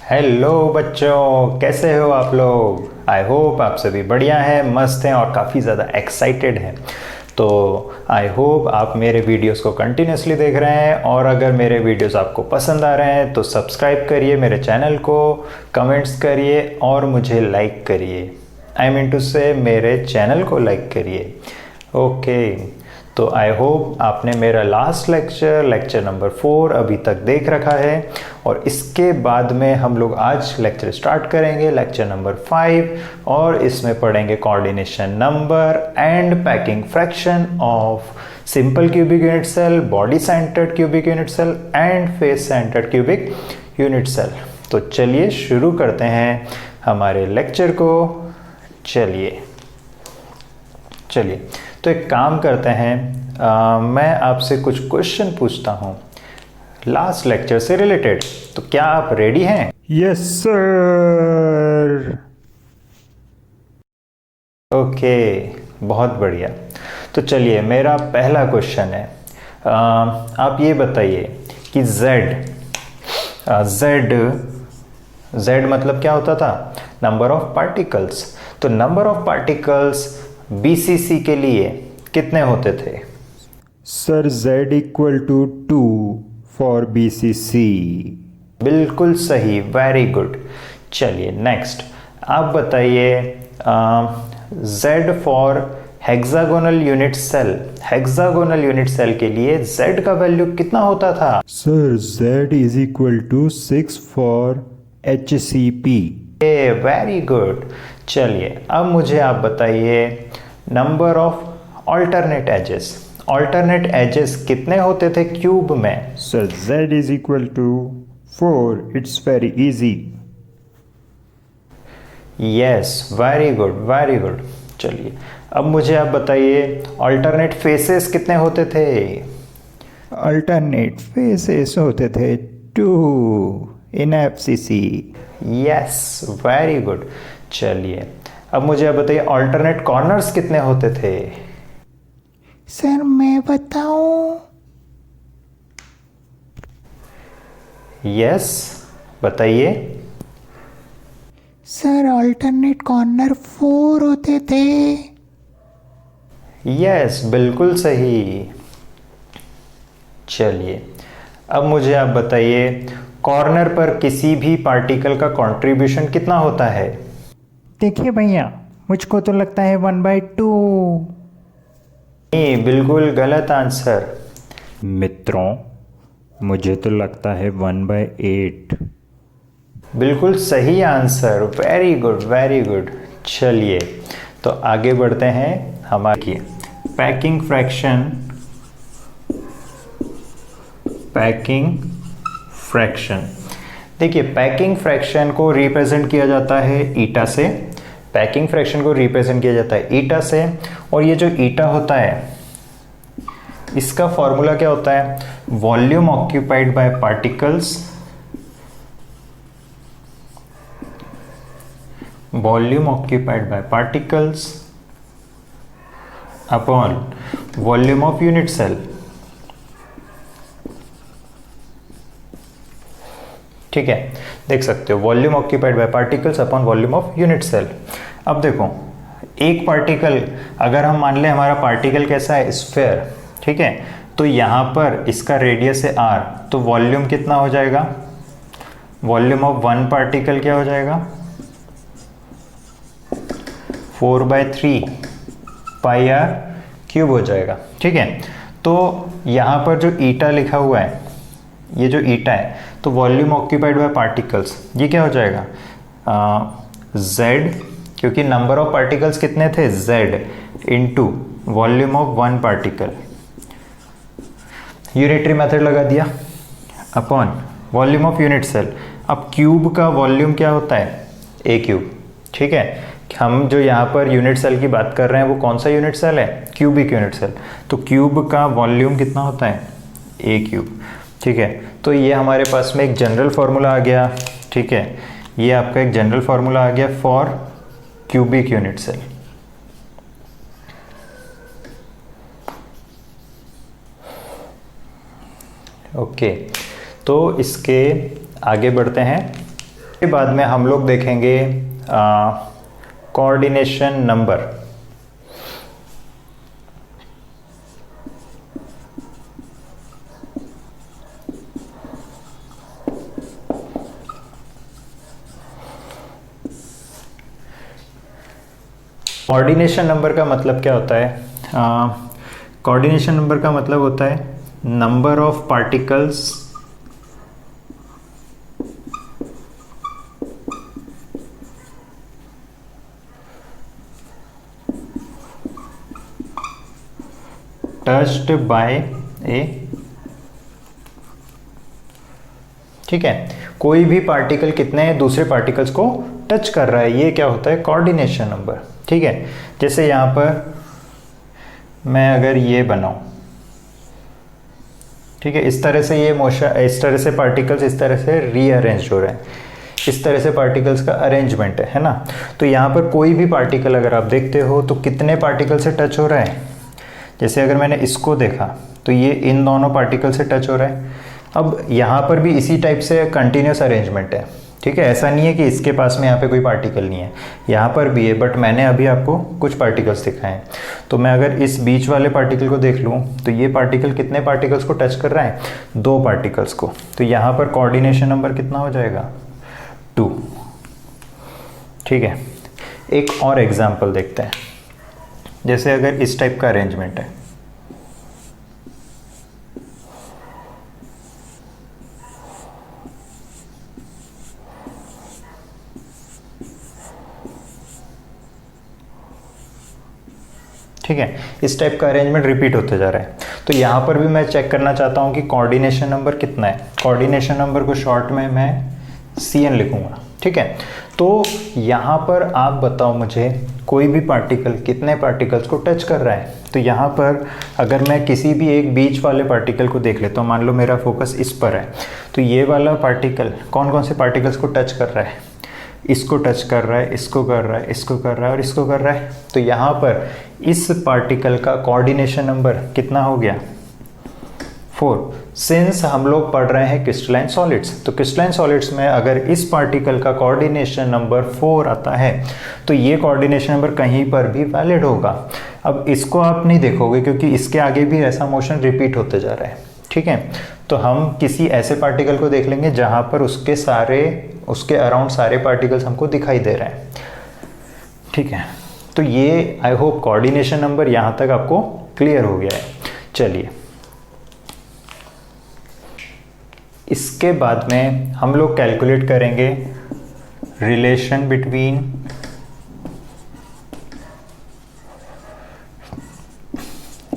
Hello बच्चों, कैसे हो आप लोग। आई होप आप सभी बढ़िया हैं, मस्त हैं और काफ़ी ज़्यादा एक्साइटेड हैं। तो आई होप आप मेरे वीडियोस को कंटिन्यूसली देख रहे हैं, और अगर मेरे वीडियोस आपको पसंद आ रहे हैं तो सब्सक्राइब करिए मेरे चैनल को, कमेंट्स करिए और मुझे लाइक करिए। आई मीन टू से मेरे चैनल को लाइक करिए। ओके, तो आई होप आपने मेरा लास्ट लेक्चर नंबर 4 अभी तक देख रखा है, और इसके बाद में हम लोग आज लेक्चर स्टार्ट करेंगे लेक्चर नंबर 5, और इसमें पढ़ेंगे coordination number and packing fraction of simple cubic unit cell, body centred cubic unit cell and face centred cubic unit cell. तो चलिए शुरू करते हैं हमारे लेक्चर को। चलिए तो एक काम करते हैं, मैं आपसे कुछ क्वेश्चन पूछता हूँ लास्ट लेक्चर से रिलेटेड। तो क्या आप रेडी हैं? Yes sir. ओके, बहुत बढ़िया। तो चलिए मेरा पहला क्वेश्चन है, आप ये बताइए कि Z मतलब क्या होता था? Number of particles. तो नंबर ऑफ पार्टिकल्स BCC के लिए कितने होते थे? Sir Z equal to 2 for BCC। बिल्कुल सही, वेरी गुड। चलिए नेक्स्ट आप बताइए, Z for hexagonal unit cell. Hexagonal unit cell के लिए Z का वैल्यू कितना होता था? Sir Z is equal to 6 for HCP। Very good. चलिए अब मुझे आप बताइए number of alternate edges. Alternate edges कितने होते थे क्यूब में? Sir Z is equal to 4। It's very easy. Yes, very good very good. चलिए अब मुझे आप बताइए ऑल्टरनेट फेसेस कितने होते थे? अल्टरनेट फेसेस होते थे 2 इन FCC। Yes, very good. चलिए अब मुझे आप बताइए ऑल्टरनेट कॉर्नर्स कितने होते थे? सर मैं बताऊं? यस, बताइए। सर अल्टरनेट कॉर्नर 4 होते थे। यस, बिल्कुल सही। चलिए अब मुझे आप बताइए कॉर्नर पर किसी भी पार्टिकल का कंट्रीब्यूशन कितना होता है? देखिए भैया, मुझको तो लगता है 1/2। नहीं, बिल्कुल गलत आंसर। मित्रों, मुझे तो लगता है 1/8। बिल्कुल सही answer, very good very good. चलिए तो आगे बढ़ते हैं हमारी पैकिंग फ्रैक्शन। देखिए पैकिंग फ्रैक्शन को रिप्रेजेंट किया जाता है ईटा से। पैकिंग फ्रैक्शन को रिप्रेजेंट किया जाता है ईटा से, और ये जो ईटा होता है इसका फॉर्मूला क्या होता है? Volume occupied by particles upon volume of unit cell. ठीक है, देख सकते हो volume occupied by particles upon volume of unit cell. अब देखो एक पार्टिकल, अगर हम मान लें हमारा पार्टिकल कैसा है, स्फेयर, ठीक है, तो यहाँ पर इसका रेडियस है r, तो वॉल्यूम कितना हो जाएगा? वॉल्यूम ऑफ वन पार्टिकल क्या हो जाएगा? 4/3 पाई r क्यूब हो जाएगा। ठीक है, तो यहाँ पर जो ईटा लिखा हुआ है, ये जो ईटा है, तो वॉल्यूम ऑक्यूपाइड बाय पार्टिकल्स ये क्या हो जाएगा? Z, क्योंकि नंबर ऑफ पार्टिकल्स कितने थे? Z into volume of one particle, unitary method लगा दिया, upon volume of unit cell. अब क्यूब का वॉल्यूम क्या होता है? A cube. ठीक है, हम जो यहाँ पर यूनिट सेल की बात कर रहे हैं वो कौन सा यूनिट सेल है? Cubic unit cell. तो क्यूब का वॉल्यूम कितना होता है? A cube. ठीक है, तो ये हमारे पास में एक जनरल फार्मूला आ गया। ठीक है, ये आपका एक जनरल फार्मूला आ गया for cubic unit cell. Okay, तो इसके आगे बढ़ते हैं। के बाद में हम लोग देखेंगे कोऑर्डिनेशन नंबर। कोऑर्डिनेशन नंबर का मतलब क्या होता है? कोऑर्डिनेशन नंबर का मतलब होता है number of particles touched by A, ठीक है, कोई भी पार्टिकल कितने दूसरे पार्टिकल्स को टच कर रहा है, ये क्या होता है? Coordination number. ठीक है, जैसे यहां पर मैं अगर ये बनाऊं, ठीक है, इस तरह से ये मोशन, इस तरह से पार्टिकल्स इस तरह से रीअरेंज हो रहे हैं, इस तरह से पार्टिकल्स का अरेंजमेंट है ना। तो यहाँ पर कोई भी पार्टिकल अगर आप देखते हो तो कितने पार्टिकल से टच हो रहा है? जैसे अगर मैंने इसको देखा तो ये इन दोनों पार्टिकल से टच हो रहा है। अब यहाँ पर भी इसी टाइप से कंटिन्यूस अरेंजमेंट है, ठीक है, ऐसा नहीं है कि इसके पास में यहाँ पे कोई पार्टिकल नहीं है, यहाँ पर भी है, बट मैंने अभी आपको कुछ पार्टिकल्स दिखाए हैं। तो मैं अगर इस बीच वाले पार्टिकल को देख लूँ तो ये पार्टिकल कितने पार्टिकल्स को टच कर रहा है? 2 पार्टिकल्स को। तो यहाँ पर कोऑर्डिनेशन नंबर कितना हो जाएगा? 2। ठीक है, एक और एग्जाम्पल देखते हैं। जैसे अगर इस टाइप का अरेंजमेंट है, ठीक है, इस टाइप का अरेंजमेंट रिपीट होते जा रहा है। तो यहाँ पर भी मैं चेक करना चाहता हूँ कि कोऑर्डिनेशन नंबर कितना है। कोऑर्डिनेशन नंबर को शॉर्ट में मैं CN लिखूंगा, ठीक है। तो यहाँ पर आप बताओ मुझे, कोई भी पार्टिकल कितने पार्टिकल्स को टच कर रहा है? तो यहाँ पर अगर मैं किसी भी एक बीच वाले पार्टिकल को देख लेता हूँ, मान लो मेरा फोकस इस पर है, तो ये वाला पार्टिकल कौन कौन से पार्टिकल्स को टच कर रहा है? इसको टच कर रहा है, इसको कर रहा है, इसको कर रहा है और इसको कर रहा है। तो यहाँ पर इस पार्टिकल का कोऑर्डिनेशन नंबर कितना हो गया? 4। सिंस हम लोग पढ़ रहे हैं क्रिस्टलाइन सॉलिड्स, तो क्रिस्टलाइन सॉलिड्स में अगर इस पार्टिकल का कोऑर्डिनेशन नंबर 4 आता है तो ये कोऑर्डिनेशन नंबर कहीं पर भी वैलिड होगा। अब इसको आप नहीं देखोगे क्योंकि इसके आगे भी ऐसा मोशन रिपीट होते जा रहा है, ठीक है। तो हम किसी ऐसे पार्टिकल को देख लेंगे जहां पर उसके अराउंड सारे पार्टिकल्स हमको दिखाई दे रहे हैं, ठीक है। तो ये आई होप कोऑर्डिनेशन नंबर यहां तक आपको क्लियर हो गया है। चलिए, इसके बाद में हम लोग कैलकुलेट करेंगे relation between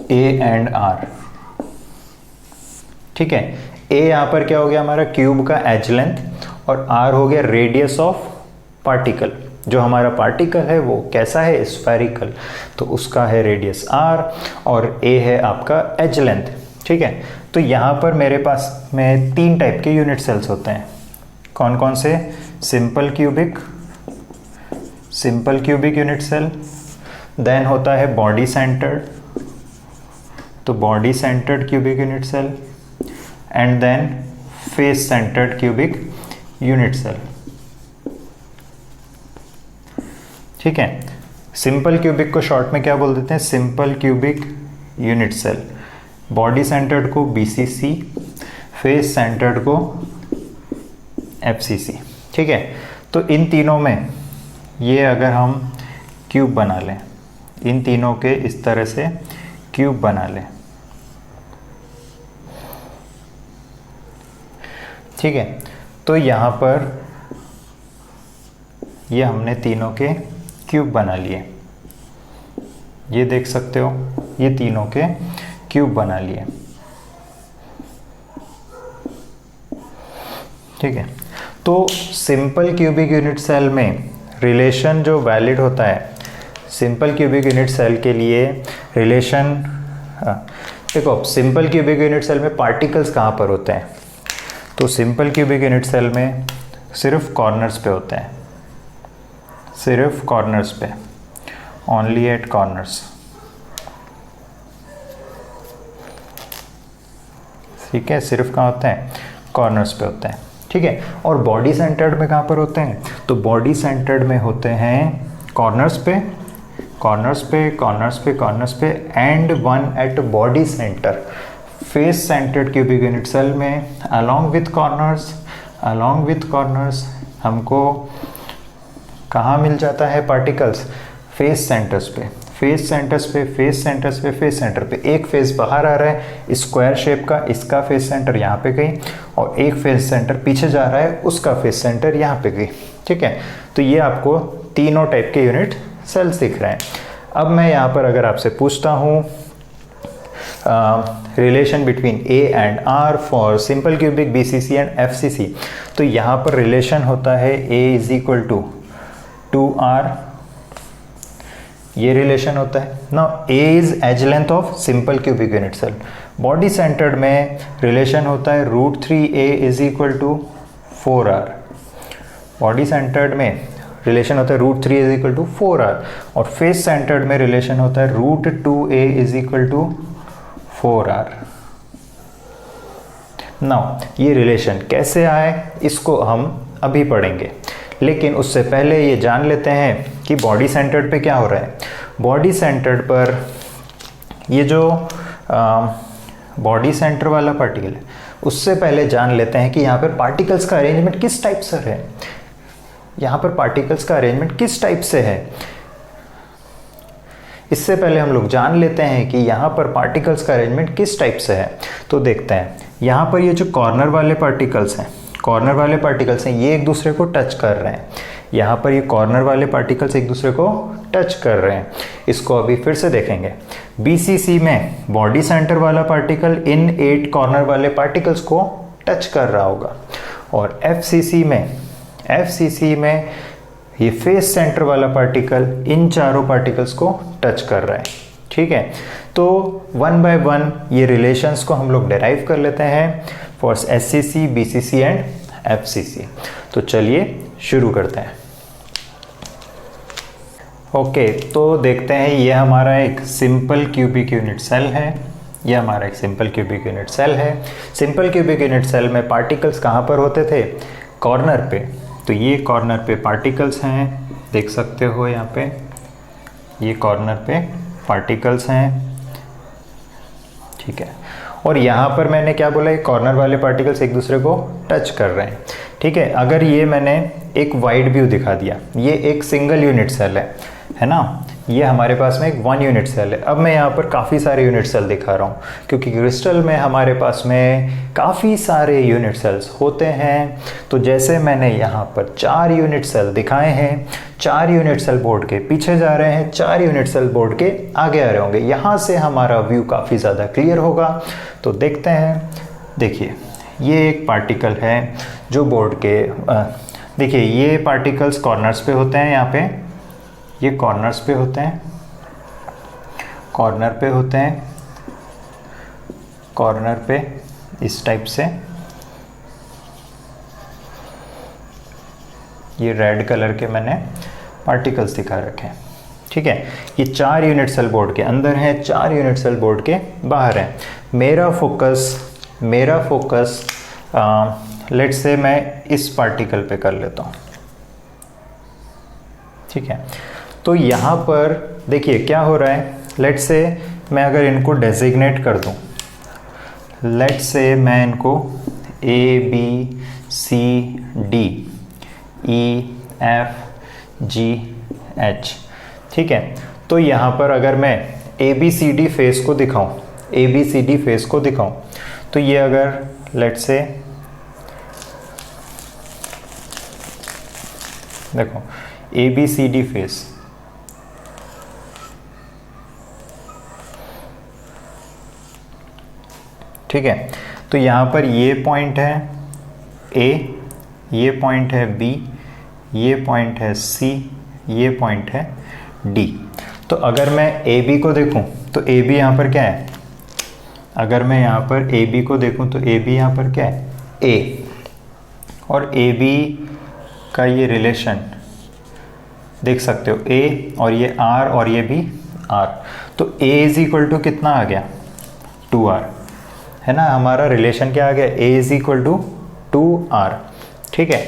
A and R, ठीक है। A यहाँ पर क्या हो गया? हमारा क्यूब का एज लेंथ, और R हो गया रेडियस ऑफ पार्टिकल। जो हमारा पार्टिकल है वो कैसा है? स्फेरिकल, तो उसका है रेडियस R, और A है आपका एज लेंथ, ठीक है। तो यहाँ पर मेरे पास में 3 टाइप के यूनिट सेल्स होते हैं। कौन कौन से? Simple cubic unit cell, then होता है बॉडी सेंटर्ड, तो body centred cubic unit cell, and then face centred cubic unit cell, ठीक है। सिंपल क्यूबिक को शॉर्ट में क्या बोल देते हैं? Simple cubic unit cell. Body centred को BCC, फेस सेंटर्ड को FCC, ठीक है। तो इन तीनों में ये अगर हम क्यूब बना लें, इन तीनों के इस तरह से क्यूब बना लें, ठीक है। तो यहाँ पर ये हमने तीनों के क्यूब बना लिए, ये देख सकते हो, ये तीनों के क्यूब बना लिए, ठीक है। तो सिंपल क्यूबिक यूनिट सेल में रिलेशन जो वैलिड होता है, सिंपल क्यूबिक यूनिट सेल के लिए रिलेशन, देखो सिंपल क्यूबिक यूनिट सेल में पार्टिकल्स कहाँ पर होते हैं? तो सिंपल क्यूबिक यूनिट सेल में सिर्फ कॉर्नर्स पे होते हैं, सिर्फ कॉर्नर्स पे, ओनली एट कॉर्नर्स, ठीक है। सिर्फ कहाँ होते हैं? कॉर्नर्स पे होते हैं, ठीक है। और बॉडी सेंटर्ड में कहाँ पर होते हैं? तो बॉडी सेंटर्ड में होते हैं कॉर्नर्स पे, कॉर्नर्स पे, कॉर्नर्स पे, कॉर्नर्स पे, and one at body centre. Face centred cubic unit cell में अलोंग विथ कॉर्नर्स हमको कहाँ मिल जाता है पार्टिकल्स? फेस सेंटर्स पे, फेस सेंटर्स पे, फेस सेंटर्स पे, फेस सेंटर पे। एक फेस बाहर आ रहा है स्क्वायर शेप का, इसका फेस सेंटर यहाँ पे गई, और एक फेस सेंटर पीछे जा रहा है, उसका फेस सेंटर यहाँ पे गई, ठीक है। तो ये आपको तीनों टाइप के यूनिट सेल्स दिख रहे हैं। अब मैं यहाँ पर अगर आपसे पूछता हूँ relation between A and R for simple cubic BCC and FCC, तो यहाँ पर रिलेशन होता है ए इज इक्वल टू 2r, ये रिलेशन होता है ना। A is edge length of simple cubic unit cell. Body centred में रिलेशन होता है √3a is equal to 4r। Body centred में रिलेशन होता है √3 इज इक्वल टू 4r, और फेस सेंटर्ड में रिलेशन होता है √2a is equal to 4r। Now ये रिलेशन कैसे आए इसको हम अभी पढ़ेंगे, लेकिन उससे पहले ये जान लेते हैं कि बॉडी सेंटर्ड पे क्या हो रहा है। बॉडी सेंटर्ड पर ये जो बॉडी सेंटर वाला पार्टिकल है, उससे पहले जान लेते हैं कि यहाँ पर पार्टिकल्स का अरेंजमेंट किस टाइप से है। यहाँ पर पार्टिकल्स का अरेंजमेंट किस टाइप से है, इससे पहले हम लोग जान लेते हैं कि यहाँ पर पार्टिकल्स का अरेंजमेंट किस टाइप से है। तो देखते हैं यहाँ पर ये जो कॉर्नर वाले पार्टिकल्स हैं, कॉर्नर वाले पार्टिकल्स हैं, ये एक दूसरे को टच कर रहे हैं। यहाँ पर ये कॉर्नर वाले पार्टिकल्स एक दूसरे को टच कर रहे हैं। इसको अभी फिर से देखेंगे। बीसीसी में बॉडी सेंटर वाला पार्टिकल इन 8 कॉर्नर वाले पार्टिकल्स को टच कर रहा होगा, और एफसीसी में ये फेस सेंटर वाला पार्टिकल इन चारों पार्टिकल्स को टच कर रहा है, ठीक है। तो वन बाय वन ये रिलेशंस को हम लोग डेराइव कर लेते हैं for SCC, BCC and FCC. तो चलिए शुरू करते हैं। ओके, तो देखते हैं ये हमारा एक सिंपल क्यूबिक यूनिट सेल है। ये हमारा एक सिंपल क्यूबिक यूनिट सेल है। सिंपल क्यूबिक यूनिट सेल में पार्टिकल्स कहाँ पर होते थे? कॉर्नर पे। तो ये कॉर्नर पे पार्टिकल्स हैं, देख सकते हो यहाँ पे, ये कॉर्नर पे पार्टिकल्स हैं, ठीक है। और यहाँ पर मैंने क्या बोला, ये कॉर्नर वाले पार्टिकल्स एक दूसरे को टच कर रहे हैं, ठीक है। अगर ये मैंने एक वाइड व्यू दिखा दिया, ये एक सिंगल यूनिट सेल है ना, ये हमारे पास में एक 1 यूनिट सेल है। अब मैं यहाँ पर काफ़ी सारे यूनिट सेल दिखा रहा हूँ, क्योंकि क्रिस्टल में हमारे पास में काफ़ी सारे यूनिट सेल्स होते हैं। तो जैसे मैंने यहाँ पर 4 यूनिट सेल दिखाए हैं, 4 यूनिट सेल बोर्ड के पीछे जा रहे हैं, 4 यूनिट सेल बोर्ड के आगे आ रहे होंगे। यहाँ से हमारा व्यू काफ़ी ज़्यादा क्लियर होगा। तो देखते हैं, देखिए ये एक पार्टिकल है जो बोर्ड के देखिए ये पार्टिकल्स कॉर्नर्स पे होते हैं, यहाँ पे ये कॉर्नर्स पे होते हैं, कॉर्नर पे होते हैं, कॉर्नर पे इस टाइप से। ये रेड कलर के मैंने पार्टिकल्स दिखा रखे हैं, ठीक है। ये 4 यूनिट सेल बोर्ड के अंदर हैं, 4 यूनिट सेल बोर्ड के बाहर हैं। मेरा फोकस लेट्स से मैं इस पार्टिकल पे कर लेता हूँ, ठीक है। तो यहाँ पर देखिए क्या हो रहा है। लेट्स से मैं अगर इनको डेजिग्नेट कर दूँ, लेट्स से मैं इनको A B C D E F G H, ठीक है। तो यहाँ पर अगर मैं ABCD फेस को दिखाऊँ, ABCD फेस को दिखाऊँ, तो ये अगर लेट्स से देखो ABCD फेस, ठीक है। तो यहाँ पर ये पॉइंट है A, ये पॉइंट है B, ये पॉइंट है C, ये पॉइंट है D। तो अगर मैं AB को देखूं तो AB यहाँ पर क्या है? अगर मैं यहाँ पर AB को देखूं तो AB यहाँ पर क्या है? A। और AB का ये रिलेशन देख सकते हो, A और ये R और ये भी R। तो A इज इक्वल टू कितना आ गया? 2R, है ना। हमारा रिलेशन क्या आ गया? A is equal to 2R। ठीक है।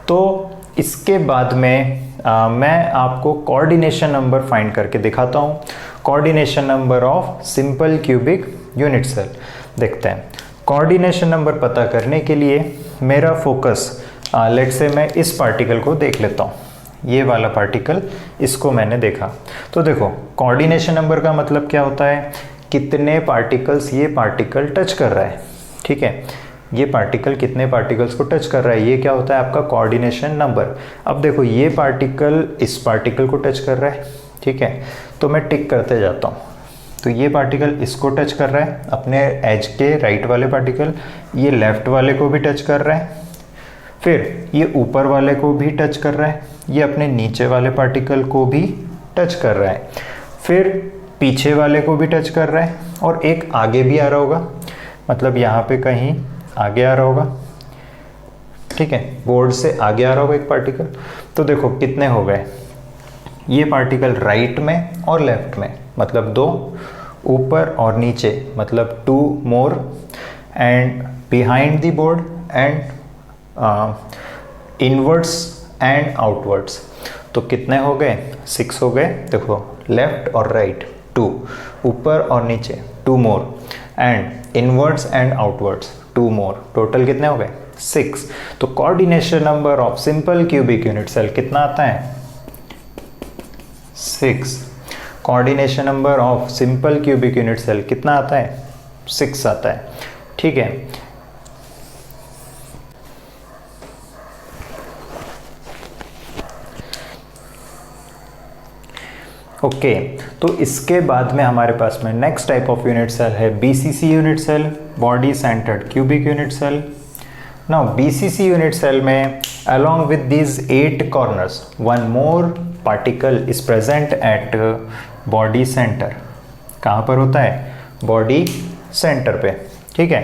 तो इसके बाद में मैं आपको कोऑर्डिनेशन नंबर फाइंड करके दिखाता हूँ। Coordination number of simple cubic unit cell देखते हैं। कोऑर्डिनेशन नंबर पता करने के लिए मेरा फोकस लेट से मैं इस पार्टिकल को देख लेता हूँ, ये वाला पार्टिकल, इसको मैंने देखा। तो देखो कोऑर्डिनेशन नंबर का मतलब क्या होता है, कितने पार्टिकल्स ये पार्टिकल टच कर रहा है। ठीक है, ये पार्टिकल कितने पार्टिकल्स को टच कर रहा है, ये क्या होता है आपका कोऑर्डिनेशन नंबर। अब देखो ये पार्टिकल इस पार्टिकल को टच कर रहा है, ठीक है, तो मैं टिक करते जाता हूँ। तो ये पार्टिकल इसको टच कर रहा है, अपने एज के राइट वाले पार्टिकल, ये लेफ्ट वाले को भी टच कर रहा है, फिर ये ऊपर वाले को भी टच कर रहा है, ये अपने नीचे वाले पार्टिकल को भी टच कर रहा है, फिर पीछे वाले को भी टच कर रहा है, और एक आगे भी आ रहा होगा, मतलब यहाँ पे कहीं आगे आ रहा होगा। ठीक है, बोर्ड से आगे आ रहा होगा एक पार्टिकल। तो देखो कितने हो गए, ये पार्टिकल राइट में और लेफ्ट में मतलब 2, ऊपर और नीचे मतलब 2 more, and behind the board and inwards and outwards. तो कितने हो गए, 6 हो गए। देखो लेफ्ट और राइट 2, ऊपर और नीचे 2 more, and inwards and outwards 2 more, total कितने हो गए 6। तो coordination number of simple cubic unit cell कितना आता है 6। Coordination number of simple cubic unit cell कितना आता है 6 आता है। ठीक है, ओके तो इसके बाद में हमारे पास में next type of unit cell है BCC unit cell, body centred cubic unit cell. Now BCC unit cell में along with these 8 corners one more particle is present at body center। कहाँ पर होता है, बॉडी सेंटर पे। ठीक है,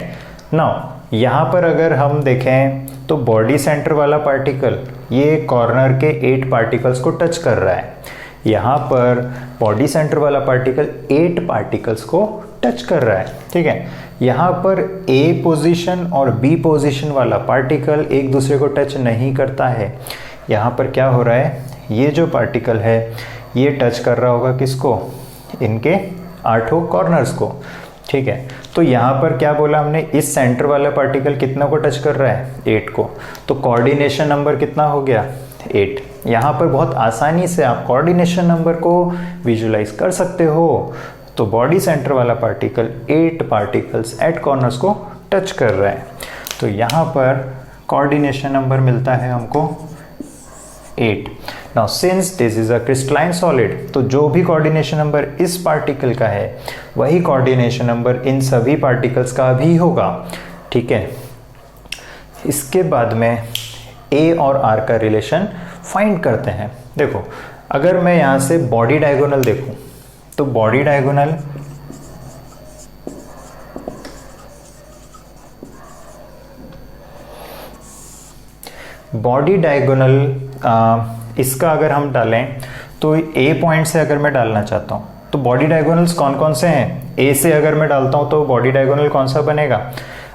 now यहाँ पर अगर हम देखें तो बॉडी सेंटर वाला पार्टिकल ये कॉर्नर के 8 पार्टिकल्स को टच कर रहा है। यहाँ पर बॉडी सेंटर वाला पार्टिकल 8 पार्टिकल्स को टच कर रहा है। ठीक है, यहाँ पर ए पोजीशन और बी पोजीशन वाला पार्टिकल एक दूसरे को टच नहीं करता है। यहाँ पर क्या हो रहा है, ये जो पार्टिकल है ये टच कर रहा होगा किसको, इनके 8 कॉर्नर्स को। ठीक है, तो यहाँ पर क्या बोला हमने, इस सेंटर वाला पार्टिकल कितना को टच कर रहा है 8 को। तो कोऑर्डिनेशन नंबर कितना हो गया 8। यहाँ पर बहुत आसानी से आप कोऑर्डिनेशन नंबर को विजुलाइज कर सकते हो। तो बॉडी सेंटर वाला पार्टिकल 8 पार्टिकल्स एट कॉर्नर्स को टच कर रहा है, तो यहाँ पर कोऑर्डिनेशन नंबर मिलता है हमको 8। Now since this is a crystalline solid, तो जो भी कोऑर्डिनेशन नंबर इस पार्टिकल का है वही कोऑर्डिनेशन नंबर इन सभी पार्टिकल्स का भी होगा। ठीक है, इसके बाद में ए और आर का रिलेशन फाइंड करते हैं। देखो अगर मैं यहाँ से बॉडी डायगोनल देखूं तो बॉडी डायगोनल इसका अगर हम डालें तो ए पॉइंट से अगर मैं डालना चाहता हूँ तो बॉडी डायगोनल्स कौन कौन से हैं, ए से अगर मैं डालता हूँ तो बॉडी डायगोनल कौन सा बनेगा,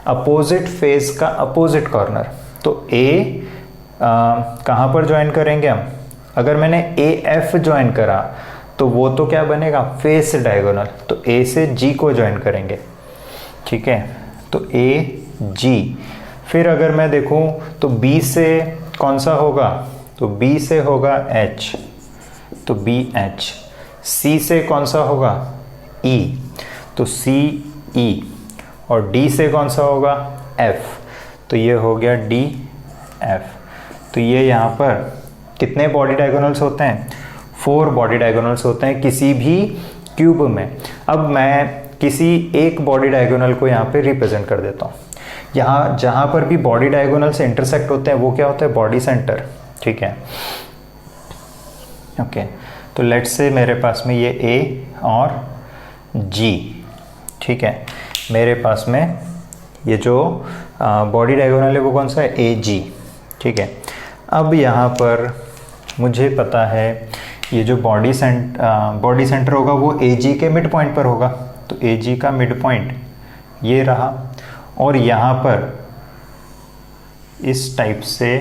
अपोजिट फेस का अपोजिट कॉर्नर। तो ए कहाँ पर ज्वाइन करेंगे हम, अगर मैंने ए एफ ज्वाइन करा तो वो तो क्या बनेगा, फेस डायगोनल। तो ए से जी को ज्वाइन करेंगे। ठीक है, तो ए जी। फिर अगर मैं देखूं तो बी से कौन सा होगा, तो बी से होगा एच, तो बी एच। सी से कौन सा होगा, ई, तो सी ई। और डी से कौन सा होगा, एफ, तो ये हो गया डी एफ। तो ये यहाँ पर कितने बॉडी डायगोनल्स होते हैं, 4 बॉडी डायगोनल्स होते हैं किसी भी क्यूब में। अब मैं किसी एक बॉडी डायगोनल को यहाँ पे रिप्रेजेंट कर देता हूँ। यहाँ जहाँ पर भी बॉडी डायगोनल से इंटरसेक्ट होते हैं वो क्या होता है, बॉडी सेंटर। ठीक है, ओके, तो लेट्स से मेरे पास में ये ए और जी। ठीक है, मेरे पास में ये जो बॉडी डायगोनल है वो कौन सा है, ए जी। ठीक है, अब यहाँ पर मुझे पता है ये जो बॉडी सेंटर होगा वो ए जी के मिड पॉइंट पर होगा। तो ए जी का मिड पॉइंट ये रहा, और यहाँ पर इस टाइप से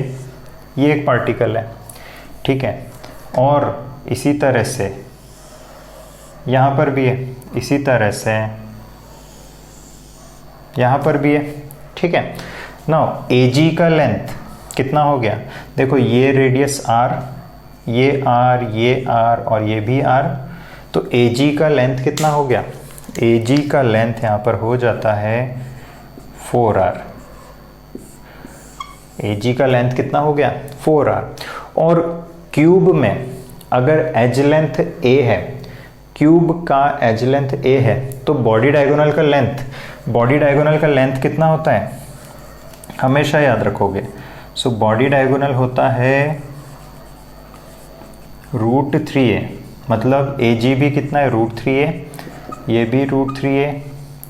ये एक पार्टिकल है, ठीक है, और इसी तरह से यहाँ पर भी है, इसी तरह से यहाँ पर भी है, ठीक है। नाउ AG का लेंथ कितना हो गया, देखो ये रेडियस R, ये R, ये R और ये भी R, तो AG का लेंथ कितना हो गया, AG का लेंथ यहाँ पर हो जाता है 4R। AG का लेंथ कितना हो गया 4R। और क्यूब में अगर एज लेंथ A है, क्यूब का एज लेंथ A है, तो बॉडी डायगोनल का लेंथ कितना होता है, हमेशा याद रखोगे। सो बॉडी डायगोनल होता है √3a, मतलब AG भी कितना है √3a, ये भी √3a,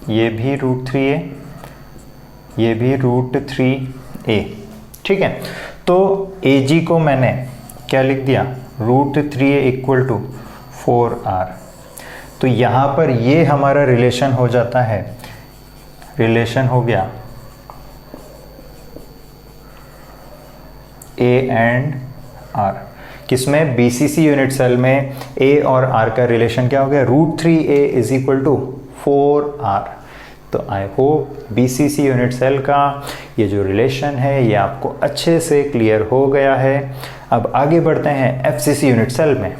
ये भी √3a, ये भी √3a, ठीक है। तो AG को मैंने क्या लिख दिया, √3a = 4R। तो यहाँ पर ये हमारा रिलेशन हो जाता है, रिलेशन हो गया A एंड R। किसमें, BCC यूनिट सेल में A और R का रिलेशन क्या हो गया, √3a = 4R। तो I hope BCC unit cell का ये जो रिलेशन है ये आपको अच्छे से क्लियर हो गया है। अब आगे बढ़ते हैं FCC यूनिट सेल में।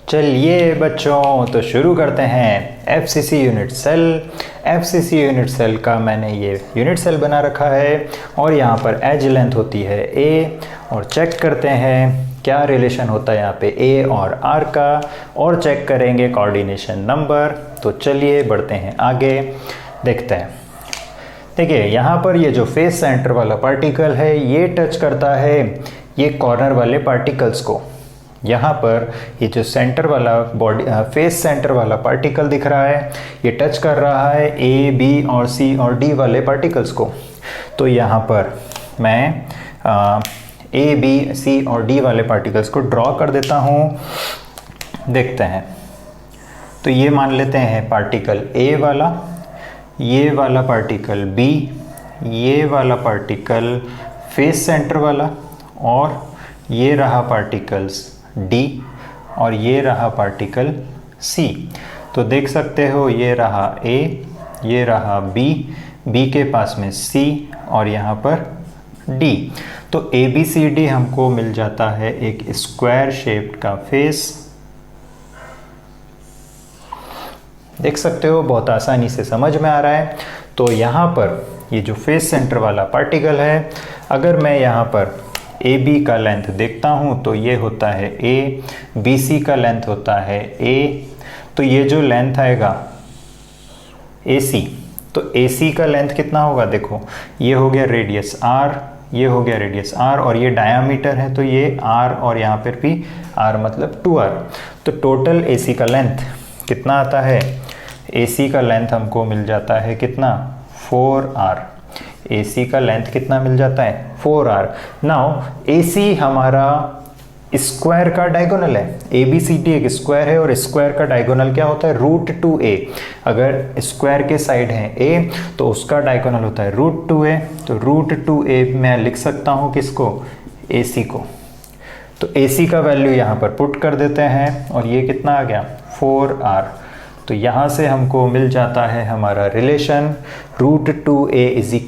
चलिए बच्चों, तो शुरू करते हैं FCC unit cell. FCC unit cell का मैंने ये यूनिट सेल बना रखा है और यहाँ पर एज लेंथ होती है A, और चेक करते हैं क्या रिलेशन होता है यहाँ पे A और R का, और चेक करेंगे कोऑर्डिनेशन नंबर। तो चलिए बढ़ते हैं आगे, देखते हैं। देखिए यहाँ पर ये जो फेस सेंटर वाला पार्टिकल है ये टच करता है ये कॉर्नर वाले पार्टिकल्स को। यहाँ पर ये जो सेंटर वाला बॉडी फेस सेंटर वाला पार्टिकल दिख रहा है ये टच कर रहा है A, B और C और D वाले पार्टिकल्स को। तो यहाँ पर मैं A, B, C और D वाले पार्टिकल्स को ड्रॉ कर देता हूँ, देखते हैं। तो ये मान लेते हैं पार्टिकल A वाला, ये वाला पार्टिकल B, ये वाला पार्टिकल फेस सेंटर वाला, और ये रहा पार्टिकल्स D और ये रहा पार्टिकल C। तो देख सकते हो ये रहा A, ये रहा B, B के पास में C और यहाँ पर D। तो ABCD हमको मिल जाता है एक स्क्वायर शेप्ड का फेस। देख सकते हो बहुत आसानी से समझ में आ रहा है। तो यहाँ पर ये जो फेस सेंटर वाला पार्टिकल है, अगर मैं यहाँ पर AB का लेंथ देखता हूँ तो ये होता है A, BC का लेंथ होता है A, तो ये जो लेंथ आएगा AC, तो AC का लेंथ कितना होगा, देखो ये हो गया रेडियस R, ये हो गया रेडियस R और ये डायामीटर है तो ये R और यहाँ पर भी R मतलब 2R। तो टोटल AC का लेंथ कितना आता है, AC का लेंथ हमको मिल जाता है कितना 4R। AC का लेंथ कितना मिल जाता है 4R। नाउ AC हमारा स्क्वायर का डायगोनल है, ABCD एक स्क्वायर है और स्क्वायर का डायगोनल क्या होता है √2a। अगर स्क्वायर के साइड है A तो उसका डायगोनल होता है √2a। तो √2a मैं लिख सकता हूँ किसको, AC को। तो AC का वैल्यू यहाँ पर पुट कर देते हैं और ये कितना आ गया 4R। तो यहाँ से हमको मिल जाता है हमारा रिलेशन √2a =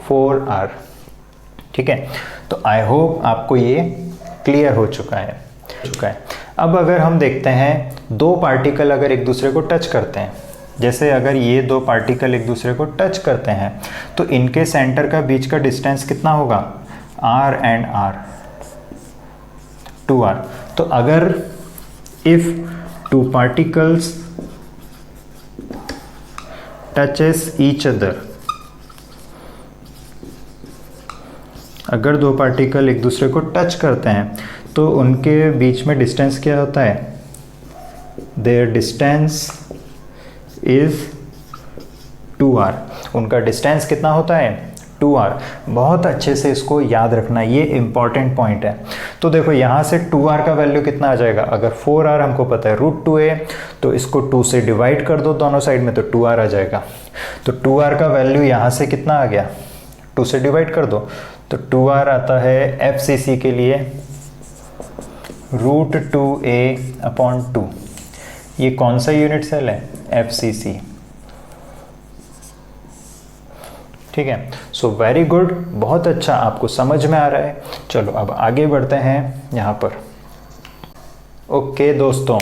4R। ठीक है, तो आई होप आपको ये क्लियर हो चुका है। अब अगर हम देखते हैं दो पार्टिकल अगर एक दूसरे को टच करते हैं, जैसे अगर ये दो पार्टिकल एक दूसरे को टच करते हैं तो इनके सेंटर का बीच का डिस्टेंस कितना होगा, R एंड R 2R। तो अगर if two particles touches each other, अगर दो पार्टिकल एक दूसरे को टच करते हैं तो उनके बीच में डिस्टेंस क्या होता है, देयर डिस्टेंस इज 2R। उनका डिस्टेंस कितना होता है 2 2r। बहुत अच्छे से इसको याद रखना, ये इंपॉर्टेंट पॉइंट है। तो देखो यहाँ से 2r का वैल्यू कितना आ जाएगा, अगर 4r हमको पता है √2a, तो इसको 2 से डिवाइड कर दो दोनों साइड में, तो 2r आ जाएगा। तो 2r का वैल्यू यहाँ से कितना आ गया, 2 से डिवाइड कर दो, तो 2r आता है FCC के लिए √2a/2। ये कौन सा यूनिट सेल है, FCC। ठीक है, सो वेरी गुड, बहुत अच्छा, आपको समझ में आ रहा है। चलो अब आगे बढ़ते हैं यहाँ पर। ओके दोस्तों,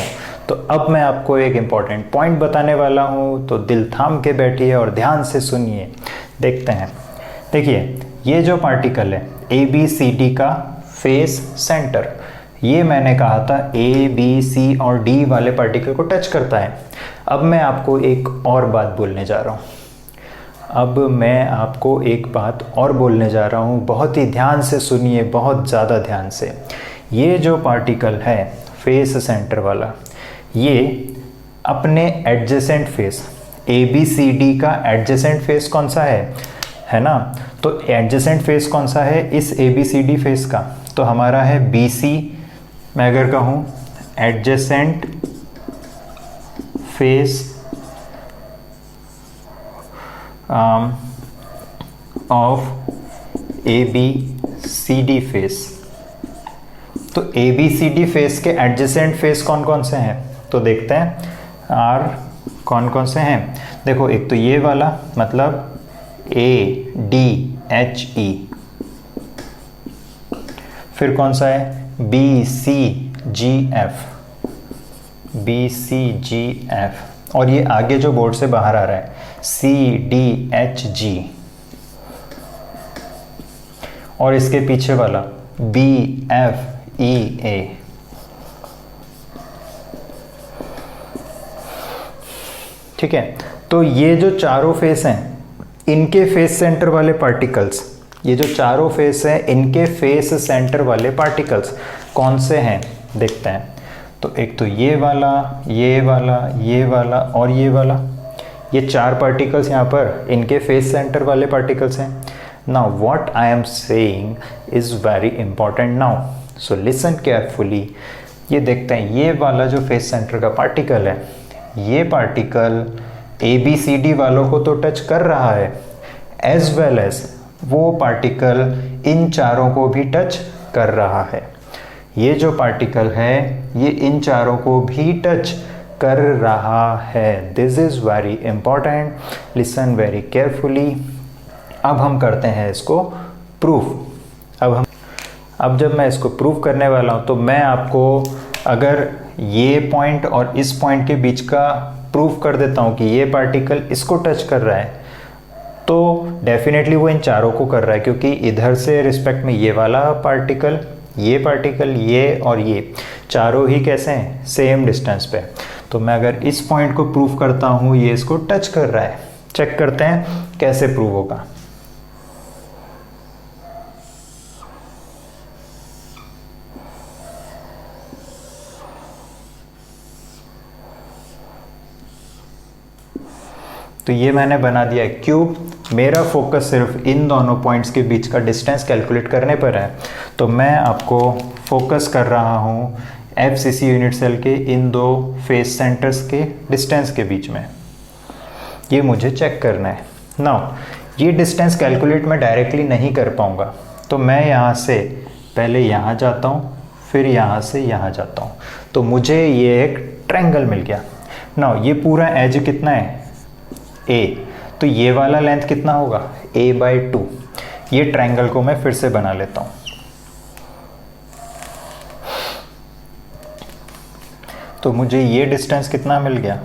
तो अब मैं आपको एक इम्पॉर्टेंट पॉइंट बताने वाला हूँ, तो दिल थाम के बैठिए और ध्यान से सुनिए। देखते हैं, देखिए ये जो पार्टिकल है ABCD का फेस सेंटर, ये मैंने कहा था A, B, C और D वाले पार्टिकल को टच करता है। अब मैं आपको एक और बात बोलने जा रहा हूँ, बहुत ही ध्यान से सुनिए, बहुत ज़्यादा ध्यान से। ये जो पार्टिकल है फेस सेंटर वाला, ये अपने एडजेसेंट फेस ABCD का एडजेसेंट फेस कौन सा है ना, तो एडजेसेंट फेस कौन सा है इस ABCD फेस का, तो हमारा है BC। मैं अगर कहूँ adjacent face of ABCD face, तो ABCD फेस के एडजेसेंट फेस कौन कौन से हैं, तो देखते हैं R कौन कौन से हैं। देखो एक तो ये वाला, मतलब ADHE, फिर कौन सा है BCGF, और ये आगे जो बोर्ड से बाहर आ रहा है CDHG, और इसके पीछे वाला BFEA। ठीक है, तो ये जो चारों फेस हैं, इनके फेस सेंटर वाले पार्टिकल्स, ये जो चारों फेस हैं, इनके फेस सेंटर वाले पार्टिकल्स कौन से हैं देखते हैं। तो एक तो ये वाला, ये वाला, ये वाला और ये वाला, ये 4 पार्टिकल्स यहाँ पर इनके फेस सेंटर वाले पार्टिकल्स हैं। Now what I am saying is very important now, so listen carefully. ये देखते हैं, ये वाला जो फेस सेंटर का पार्टिकल है, ये पार्टिकल ABCD वालों को तो टच कर रहा है, एज वेल एज वो पार्टिकल इन चारों को भी टच कर रहा है। ये जो पार्टिकल है ये इन चारों को भी टच कर रहा है। This is very important, listen very carefully. अब हम करते हैं इसको प्रूफ। अब जब मैं इसको प्रूव करने वाला हूँ, तो मैं आपको अगर ये पॉइंट और इस पॉइंट के बीच का प्रूफ कर देता हूँ कि ये पार्टिकल इसको टच कर रहा है, तो डेफिनेटली वो इन चारों को कर रहा है, क्योंकि इधर से रिस्पेक्ट में ये वाला पार्टिकल, ये और ये चारों ही कैसे हैं, सेम डिस्टेंस पे। तो मैं अगर इस पॉइंट को प्रूव करता हूँ ये इसको टच कर रहा है, चेक करते हैं कैसे प्रूव होगा। तो ये मैंने बना दिया है क्यूब। मेरा फोकस सिर्फ इन दोनों पॉइंट्स के बीच का डिस्टेंस कैलकुलेट करने पर है, तो मैं आपको फोकस कर रहा हूँ FCC यूनिट सेल के इन 2 फेस सेंटर्स के डिस्टेंस के बीच में। ये मुझे चेक करना है। नाउ ये डिस्टेंस कैलकुलेट मैं डायरेक्टली नहीं कर पाऊँगा, तो मैं यहाँ से पहले यहाँ जाता हूँ, फिर यहाँ से यहाँ जाता हूँ, तो मुझे ये एक ट्रायंगल मिल गया। नाउ ये पूरा एज कितना है, A, तो ये वाला लेंथ कितना होगा, A/2। ये ट्रायंगल को मैं फिर से बना लेता हूँ। तो मुझे ये डिस्टेंस कितना मिल गया,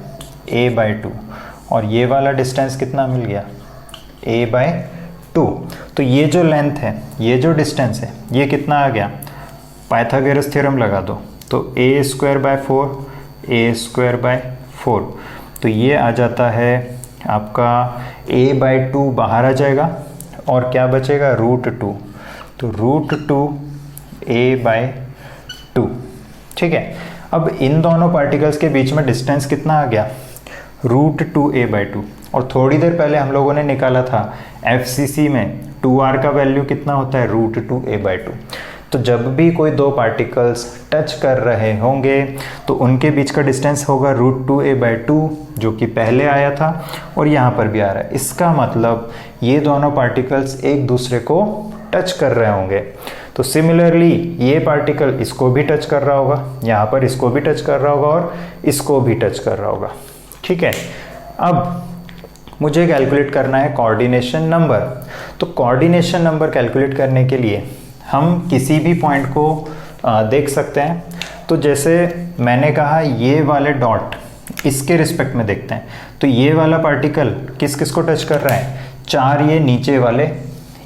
A/2, और ये वाला डिस्टेंस कितना मिल गया, A/2। तो ये जो लेंथ है, ये जो डिस्टेंस है, ये कितना आ गया, पाइथागोरस थ्योरम लगा दो, तो A²/4, तो ये आ जाता है आपका A/2 बाहर आ जाएगा, और क्या बचेगा, √2, तो √2 A/2। ठीक है, अब इन दोनों पार्टिकल्स के बीच में डिस्टेंस कितना आ गया, √2 A/2, और थोड़ी देर पहले हम लोगों ने निकाला था FCC में 2r का वैल्यू कितना होता है, √2a/2। तो जब भी कोई दो पार्टिकल्स टच कर रहे होंगे तो उनके बीच का डिस्टेंस होगा √2a/2 जो कि पहले आया था और यहाँ पर भी आ रहा है। इसका मतलब ये दोनों पार्टिकल्स एक दूसरे को टच कर रहे होंगे। तो सिमिलरली ये पार्टिकल इसको भी टच कर रहा होगा, यहाँ पर इसको भी टच कर रहा होगा और इसको भी टच कर रहा होगा। ठीक है, अब मुझे कैलकुलेट करना है कोऑर्डिनेशन नंबर। तो कोऑर्डिनेशन नंबर कैलकुलेट करने के लिए हम किसी भी पॉइंट को देख सकते हैं। तो जैसे मैंने कहा ये वाले डॉट इसके रिस्पेक्ट में देखते हैं, तो ये वाला पार्टिकल किस किस को टच कर रहा है, 4 ये नीचे वाले,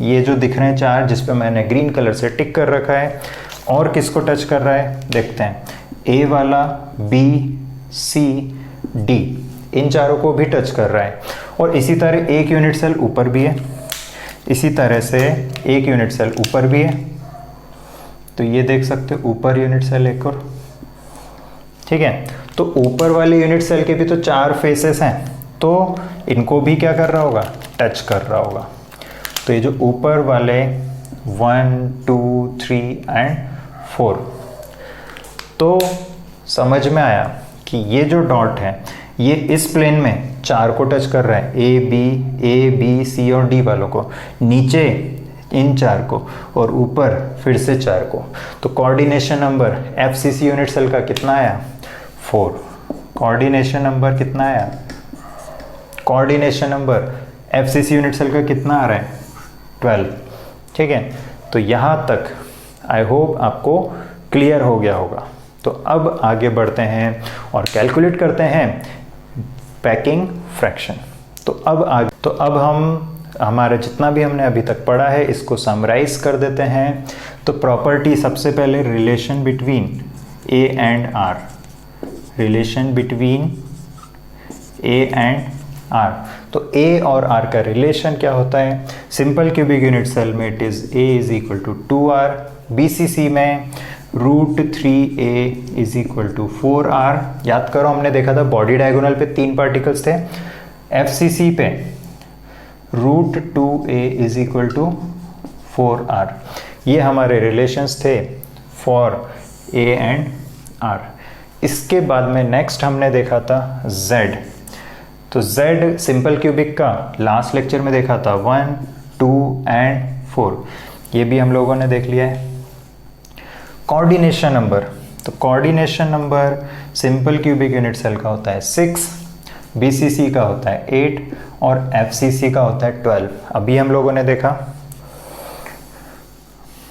ये जो दिख रहे हैं 4 जिस पे मैंने ग्रीन कलर से टिक कर रखा है, और किसको टच कर रहा है देखते हैं, A वाला, B, C, D, इन चारों को भी टच कर रहा है। और इसी तरह एक यूनिट सेल ऊपर भी है, इसी तरह से एक यूनिट सेल ऊपर भी है, तो ये देख सकते हो ऊपर यूनिट सेल एक और। ठीक है, तो ऊपर वाले यूनिट सेल के भी तो 4 फेसेस हैं, तो इनको भी क्या कर रहा होगा, टच कर रहा होगा। तो ये जो ऊपर वाले 1, 2, 3 एंड 4, तो समझ में आया कि ये जो डॉट है ये इस प्लेन में 4 को टच कर रहा है, A, B, C और D वालों को, नीचे इन 4 को और ऊपर फिर से 4 को। तो coordination number FCC unit cell का कितना आया, 4। कोऑर्डिनेशन नंबर कितना आया, coordination number FCC unit cell का कितना आ रहा है, 12। ठीक है, तो यहाँ तक आई होप आपको क्लियर हो गया होगा। तो अब आगे बढ़ते हैं और कैलकुलेट करते हैं पैकिंग फ्रैक्शन। तो अब हम हमारा जितना भी हमने अभी तक पढ़ा है इसको समराइज कर देते हैं। तो प्रॉपर्टी सबसे पहले relation between A and R, relation between A and R। तो A और R का रिलेशन क्या होता है, सिंपल क्यूबिक यूनिट सेल में it is A = 2R, BCC में √3a = 4R। याद करो हमने देखा था बॉडी डायगोनल पे 3 पार्टिकल्स थे, FCC पे √2a = 4R। ये हमारे रिलेशंस थे फॉर A एंड R। इसके बाद में नेक्स्ट हमने देखा था Z। तो Z सिंपल क्यूबिक का लास्ट लेक्चर में देखा था 1, 2 एंड 4, ये भी हम लोगों ने देख लिया है। कोऑर्डिनेशन नंबर, तो coordination number simple cubic unit cell का होता है 6, BCC का होता है 8 और FCC का होता है 12। अभी हम लोगों ने देखा।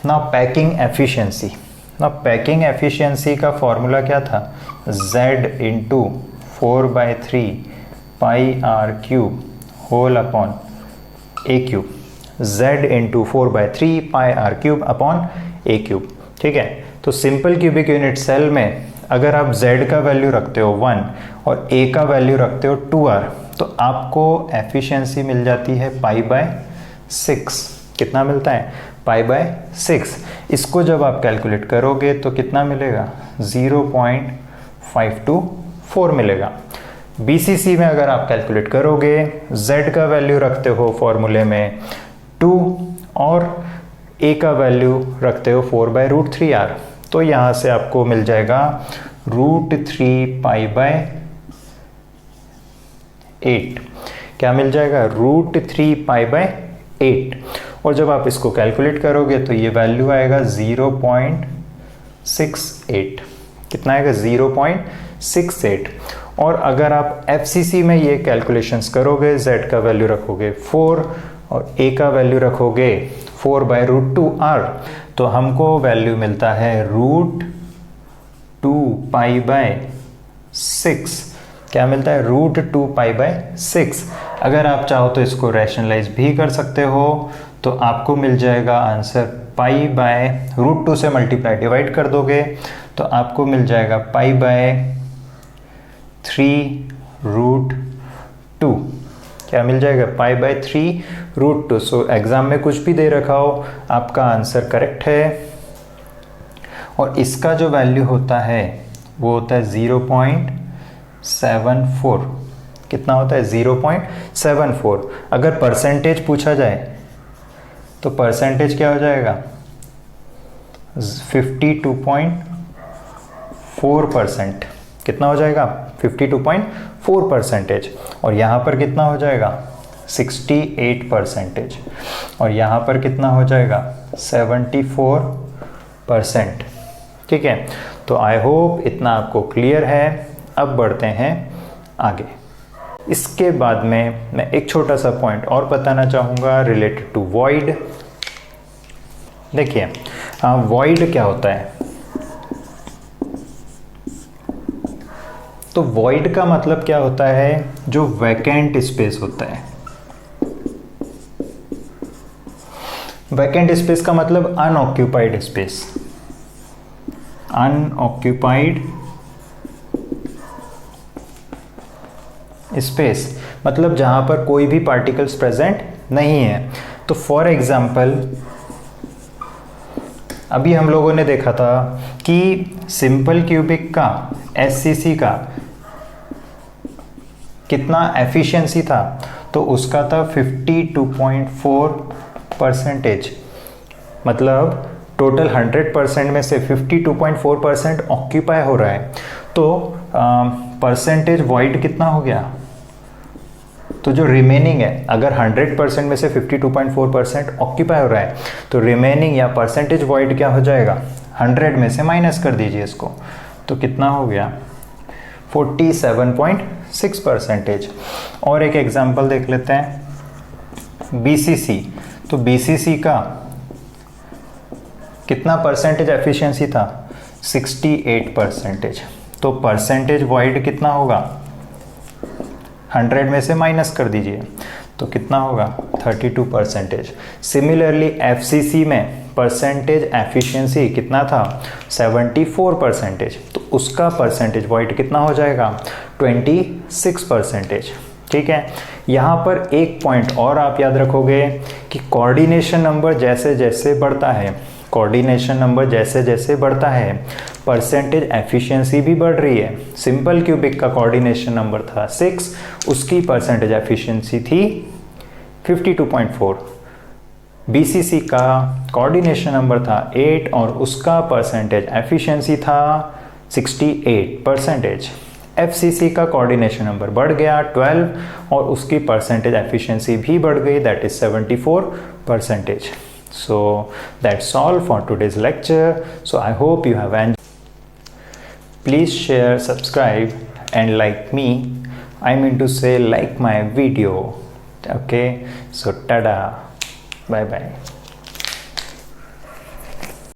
ना पैकिंग एफिशिएंसी, ना पैकिंग एफिशिएंसी का फॉर्मूला क्या था, Z × 4/3 πr³ whole upon a³, Z × 4/3 πr³ a³। ठीक है, तो सिंपल क्यूबिक यूनिट सेल में अगर आप Z का वैल्यू रखते हो 1 और A का वैल्यू रखते हो 2R, तो आपको एफिशिएंसी मिल जाती है π/6। कितना मिलता है, π/6। इसको जब आप कैलकुलेट करोगे तो कितना मिलेगा, 0.524 मिलेगा। BCC में अगर आप कैलकुलेट करोगे, Z का वैल्यू रखते हो फॉर्मूले में 2 और A का वैल्यू रखते हो 4/√3R, तो यहाँ से आपको मिल जाएगा √3 π/8। क्या मिल जाएगा, √3 π/8। और जब आप इसको कैलकुलेट करोगे तो ये वैल्यू आएगा 0.68। कितना आएगा, 0.68। और अगर आप FCC में ये कैलकुलेशंस करोगे, Z का वैल्यू रखोगे 4 और A का वैल्यू रखोगे 4/√2R, तो हमको वैल्यू मिलता है √2 π/6। क्या मिलता है, √2 π/6। अगर आप चाहो तो इसको रैशनलाइज भी कर सकते हो, तो आपको मिल जाएगा आंसर π/√2 से मल्टीप्लाई डिवाइड कर दोगे तो आपको मिल जाएगा π/3√2। क्या मिल जाएगा, π/3√2। सो एग्जाम में कुछ भी दे रखा हो आपका आंसर करेक्ट है। और इसका जो वैल्यू होता है वो होता है 0.74। कितना होता है 0.74। अगर परसेंटेज पूछा जाए तो परसेंटेज क्या हो जाएगा 52.4%। कितना हो जाएगा 52.4%। और यहाँ पर कितना हो जाएगा 68%। और यहाँ पर कितना हो जाएगा 74%। ठीक है, तो आई होप इतना आपको क्लियर है। अब बढ़ते हैं आगे। इसके बाद में मैं एक छोटा सा पॉइंट और बताना चाहूँगा रिलेटेड टू वॉइड। देखिए वॉइड क्या होता है, तो वॉइड का मतलब क्या होता है, जो वैकेंट स्पेस होता है। वैकेंट स्पेस का मतलब अनऑक्यूपाइड स्पेस। अनऑक्यूपाइड स्पेस मतलब जहां पर कोई भी पार्टिकल्स प्रेजेंट नहीं है। तो फॉर एग्जांपल अभी हम लोगों ने देखा था कि सिंपल क्यूबिक का SCC का कितना एफिशिएंसी था, तो उसका था 52.4%। मतलब टोटल 100% में से 52.4% ऑक्यूपाई हो रहा है। तो परसेंटेज वॉइड कितना हो गया, तो जो रिमेनिंग है, अगर 100% में से 52.4% ऑक्यूपाई हो रहा है तो रिमेनिंग या परसेंटेज वॉइड क्या हो जाएगा 100 में से माइनस कर दीजिए इसको, तो कितना हो गया 47.6%। और एक एग्जांपल देख लेते हैं BCC। तो BCC का कितना परसेंटेज एफिशिएंसी था 68%। तो परसेंटेज वॉइड कितना होगा 100 में से माइनस कर दीजिए तो कितना होगा 32%। सिमिलरली FCC में परसेंटेज एफिशिएंसी कितना था 74%। तो उसका परसेंटेज वॉइड कितना हो जाएगा 26%। ठीक है, यहाँ पर एक पॉइंट और आप याद रखोगे कि कोऑर्डिनेशन नंबर जैसे जैसे बढ़ता है, कोऑर्डिनेशन नंबर जैसे जैसे बढ़ता है परसेंटेज एफिशिएंसी भी बढ़ रही है। सिंपल क्यूबिक का कोऑर्डिनेशन नंबर था 6, उसकी परसेंटेज एफिशिएंसी थी 52.4। BCC का कोऑर्डिनेशन नंबर था 8 और उसका परसेंटेज एफिशिएंसी था 68%। FCC का कोऑर्डिनेशन नंबर बढ़ गया 12 और उसकी परसेंटेज एफिशिएंसी भी बढ़ गई, that is 74%। So that's all for today's lecture. So I hope you have enjoyed. Please share, subscribe and like me. I mean to say like my video. Okay, so tada, bye bye.